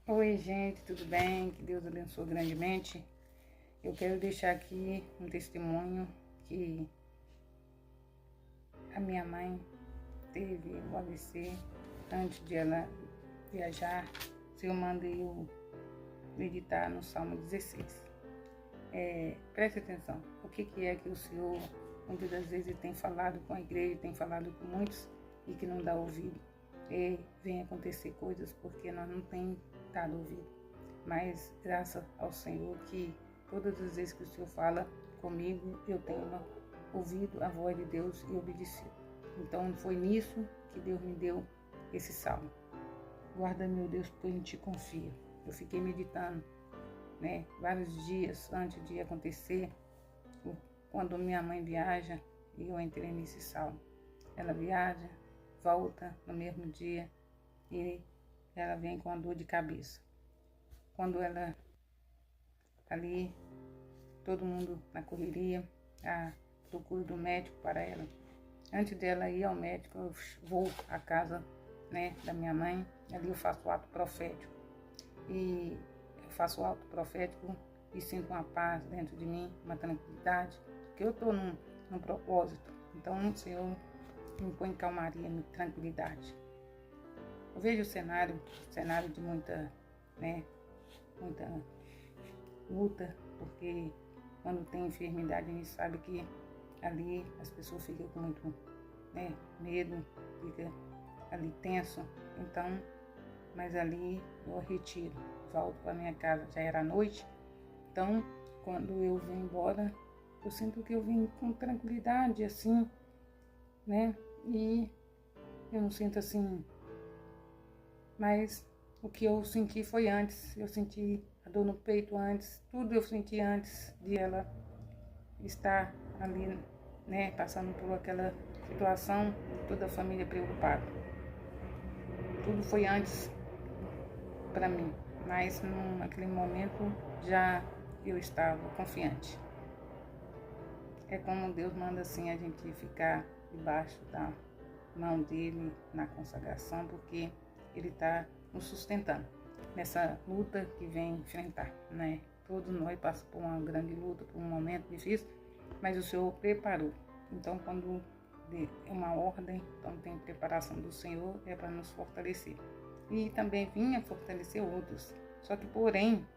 Oi, gente, tudo bem? Que Deus abençoe grandemente. Eu quero deixar aqui um testemunho que a minha mãe teve o AVC antes de ela viajar. Eu mandei eu meditar no Salmo 16. Preste atenção, o que é que o Senhor, muitas das vezes, tem falado com a igreja, tem falado com muitos e que não dá ouvido. Vem acontecer coisas porque nós não temos dado ouvido. Mas graças ao Senhor que todas as vezes que o Senhor fala comigo, eu tenho ouvido a voz de Deus e obedecido. Então foi nisso que Deus me deu esse salmo. Guarda, meu Deus, porque em ti confio. Eu fiquei meditando, vários dias antes de acontecer, quando minha mãe viaja, e eu entrei nesse salmo. Ela viaja, volta no mesmo dia e ela vem com a dor de cabeça. Quando ela ali, todo mundo na correria, a procura do médico para ela. Antes dela ir ao médico, eu vou à casa, da minha mãe, ali eu faço o ato profético. E eu faço o ato profético e sinto uma paz dentro de mim, uma tranquilidade, porque eu estou num propósito. Então o Senhor me põe em calmaria, em tranquilidade. Eu vejo o cenário de muita luta, porque quando tem enfermidade a gente sabe que ali as pessoas ficam com muito medo, fica ali tenso. Então, mas ali eu retiro, volto para minha casa, já era noite. Então, quando eu vim embora, eu sinto que eu vim com tranquilidade, assim, e eu não sinto assim, mas o que eu senti foi antes. Eu senti a dor no peito antes, tudo eu senti antes de ela estar ali, passando por aquela situação, toda a família preocupada. Tudo foi antes para mim, mas naquele momento já eu estava confiante. É como Deus manda assim a gente ficar debaixo da mão dele na consagração, porque ele está nos sustentando nessa luta que vem enfrentar, Todos nós passamos por uma grande luta, por um momento difícil, mas o Senhor preparou. Então, quando é uma ordem, então tem preparação do Senhor, é para nos fortalecer. E também vinha fortalecer outros. Só que, porém,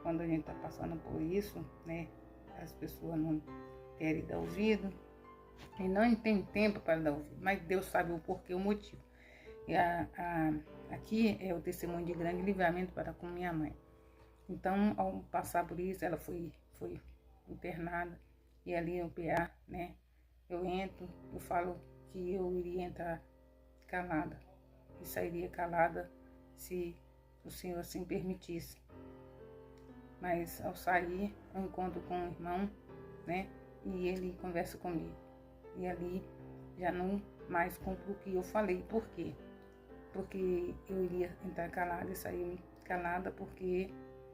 quando a gente está passando por isso, as pessoas não querem dar ouvido, e não tem tempo para dar ouvido, mas Deus sabe o porquê, o motivo. E aqui é o testemunho de grande livramento para com minha mãe. Então, ao passar por isso, ela foi internada, e ali no PA, eu entro, eu falo que eu iria entrar calada, e sairia calada se o Senhor assim permitisse. Mas ao sair, eu encontro com um irmão, e ele conversa comigo. E ali já não mais cumpro o que eu falei. Por quê? Porque eu iria entrar calada e sair calada, porque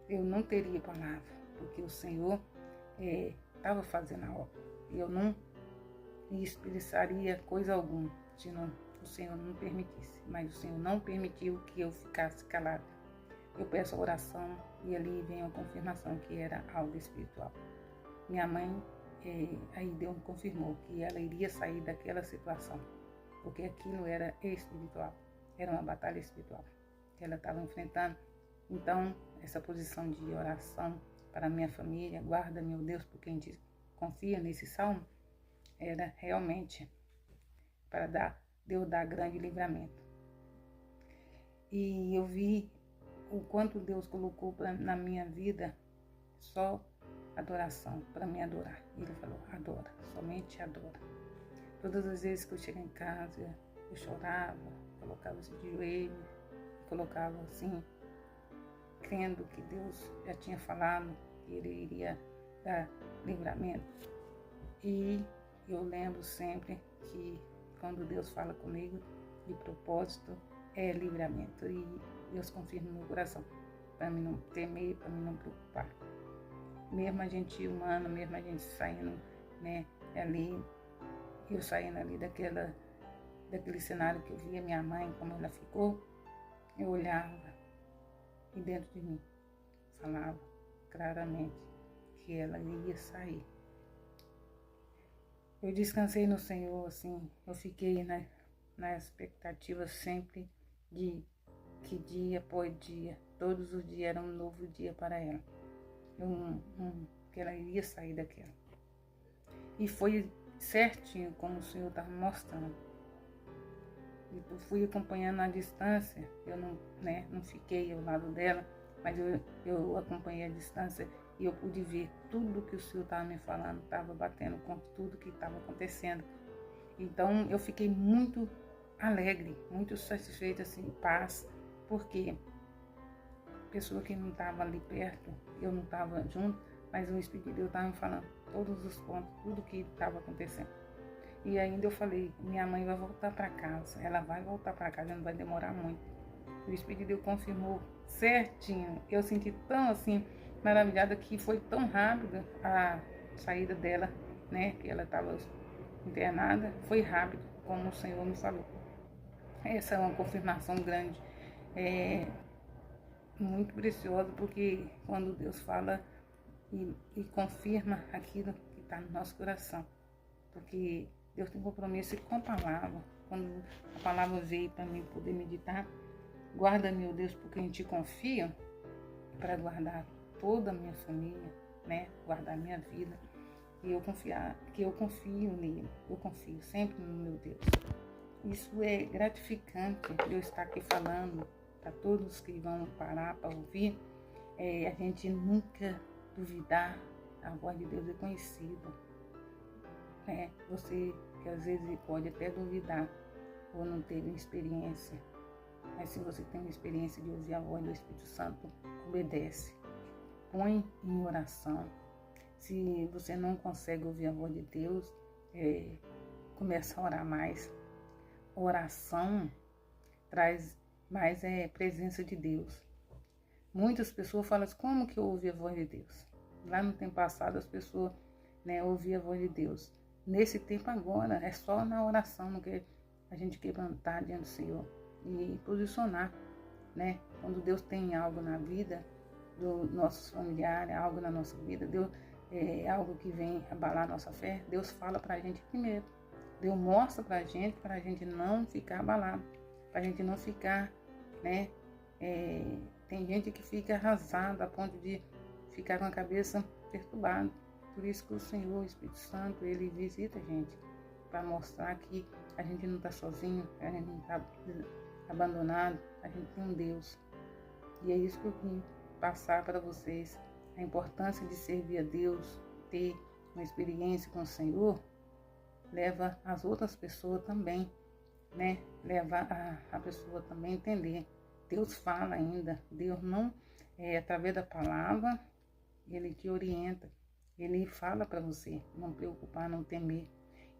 eu não teria palavra, porque o Senhor estava fazendo a obra. E eu não expressaria coisa alguma, se o Senhor não permitisse. Mas o Senhor não permitiu que eu ficasse calada. Eu peço a oração e ali vem a confirmação que era algo espiritual. Minha mãe aí Deus me confirmou que ela iria sair daquela situação, porque aquilo era espiritual, era uma batalha espiritual que ela estava enfrentando. Então, essa posição de oração para a minha família, guarda, meu Deus, por quem confia nesse salmo, era realmente para Deus dar grande livramento. E eu vi o quanto Deus colocou na minha vida só adoração, para me adorar. Ele falou, adora, somente adora. Todas as vezes que eu chego em casa, eu chorava, colocava de joelho, colocava assim, crendo que Deus já tinha falado que Ele iria dar livramento. E eu lembro sempre que quando Deus fala comigo, de propósito, é livramento. E Deus confirma no meu coração, para mim não temer, para mim não preocupar. Mesmo a gente humano, mesmo a gente saindo, ali, eu saindo ali daquele cenário que eu via minha mãe, como ela ficou, eu olhava e dentro de mim falava claramente que ela ia sair. Eu descansei no Senhor, assim, eu fiquei na expectativa sempre de que dia após dia, todos os dias era um novo dia para ela. Que ela iria sair daquela. E foi certinho como o Senhor estava mostrando. Eu fui acompanhando à distância, eu não fiquei ao lado dela, mas eu acompanhei à distância e eu pude ver tudo que o Senhor estava me falando, estava batendo com tudo que estava acontecendo. Então eu fiquei muito alegre, muito satisfeita, assim, paz, porque pessoa que não estava ali perto, eu não estava junto, mas o Espírito de Deus estava me falando todos os pontos, tudo que estava acontecendo. E ainda eu falei, minha mãe vai voltar para casa, ela vai voltar para casa, não vai demorar muito. O Espírito de Deus confirmou certinho. Eu senti tão assim, maravilhada, que foi tão rápida a saída dela, né? Que ela estava internada, foi rápido, como o Senhor me falou. Essa é uma confirmação grande, muito preciosa, porque quando Deus fala e confirma aquilo que está no nosso coração, porque Deus tem compromisso com a palavra. Quando a palavra veio para mim poder meditar, guarda, meu Deus, porque em ti confio, para guardar toda a minha família, né? Guardar a minha vida. E eu confio nele, eu confio sempre no meu Deus. Isso é gratificante, eu estar aqui falando para todos que vão parar para ouvir, a gente nunca duvidar, a voz de Deus é conhecida. Você que às vezes pode até duvidar ou não teve experiência, mas se você tem uma experiência de ouvir a voz do Espírito Santo, obedece, põe em oração. Se você não consegue ouvir a voz de Deus, começa a orar mais. Oração traz mais presença de Deus. Muitas pessoas falam assim, como que eu ouvi a voz de Deus? Lá no tempo passado as pessoas ouviam a voz de Deus. Nesse tempo agora, é só na oração que a gente quebrantar diante do Senhor e posicionar, né? Quando Deus tem algo na vida dos nossos familiares, algo na nossa vida, Deus algo que vem abalar nossa fé, Deus fala pra gente primeiro. Deus mostra pra gente não ficar abalado, pra gente não ficar, né? Tem gente que fica arrasada a ponto de ficar com a cabeça perturbada. Por isso que o Senhor, o Espírito Santo, ele visita a gente para mostrar que a gente não está sozinho, a gente não está abandonado, a gente tem um Deus. E é isso que eu vim passar para vocês, a importância de servir a Deus, ter uma experiência com o Senhor, leva as outras pessoas também, né? Leva a pessoa também a entender. Deus fala ainda, Deus não, através da palavra, ele te orienta. Ele fala para você não preocupar, não temer.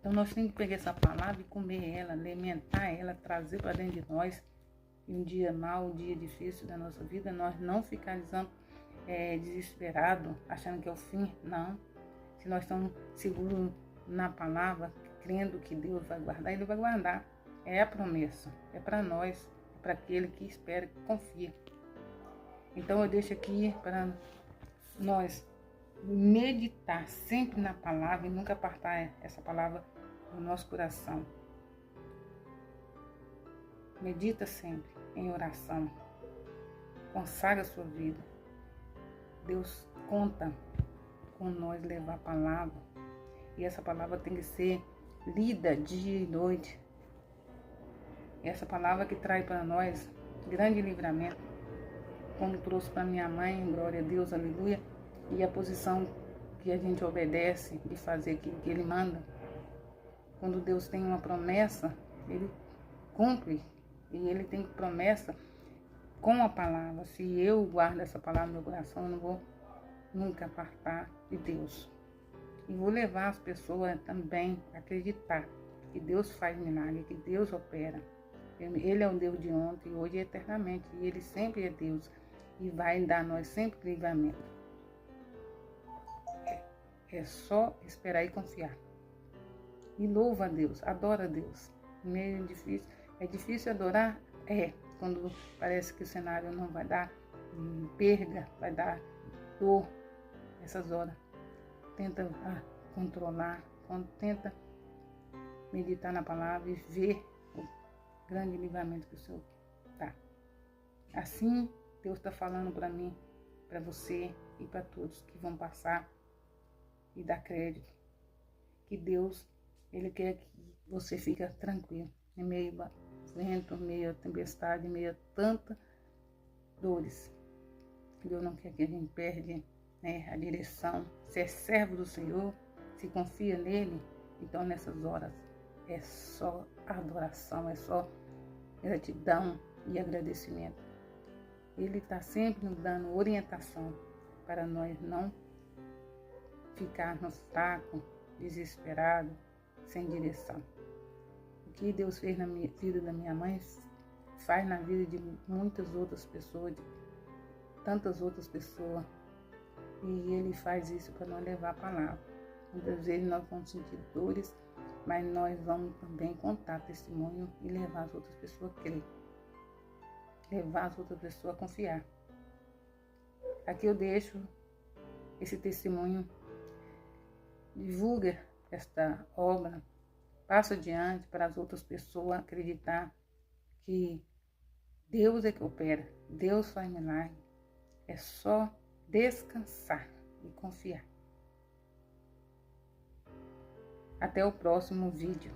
Então nós temos que pegar essa palavra e comer ela, alimentar ela, trazer para dentro de nós. E um dia mau, um dia difícil da nossa vida, nós não ficarmos desesperados, achando que é o fim. Não. Se nós estamos seguros na palavra, crendo que Deus vai guardar, Ele vai guardar. É a promessa, é para nós, é para aquele que espera, que confia. Então eu deixo aqui para nós meditar sempre na palavra e nunca apartar essa palavra do nosso coração. Medita sempre em oração. Consagra a sua vida. Deus conta com nós levar a palavra. E essa palavra tem que ser lida dia e noite. E essa palavra que traz para nós grande livramento. Como trouxe para minha mãe, glória a Deus, aleluia. E a posição que a gente obedece de fazer aquilo que Ele manda. Quando Deus tem uma promessa, Ele cumpre. E Ele tem promessa com a palavra. Se eu guardo essa palavra no meu coração, eu não vou nunca apartar de Deus. E vou levar as pessoas também a acreditar que Deus faz milagre, que Deus opera. Ele é o Deus de ontem, hoje e eternamente. E Ele sempre é Deus. E vai dar a nós sempre livramento. É só esperar e confiar. E louva a Deus, adora a Deus. Meio difícil. É difícil adorar? Quando parece que o cenário não vai dar. perda, vai dar dor nessas horas. Tenta controlar, tenta meditar na palavra e ver o grande livramento que o Senhor tá. Assim, Deus está falando para mim, para você e para todos que vão passar e dar crédito. Que Deus, Ele quer que você fique tranquilo em meio a vento, em meio a tempestade, em meio a tantas dores. Deus não quer que a gente perde, né, a direção. Se é servo do Senhor, se confia nele, então nessas horas é só adoração, é só gratidão e agradecimento. Ele está sempre nos dando orientação para nós não ficarmos fracos, desesperados, sem direção. O que Deus fez na vida da minha mãe, faz na vida de muitas outras pessoas, de tantas outras pessoas. E Ele faz isso para nós levar a palavra. Muitas vezes nós vamos sentir dores, mas nós vamos também contar testemunho e levar as outras pessoas a crer. Levar as outras pessoas a confiar. Aqui eu deixo esse testemunho. Divulga esta obra. Passa adiante para as outras pessoas acreditar que Deus é que opera. Deus faz milagre. É só descansar e confiar. Até o próximo vídeo.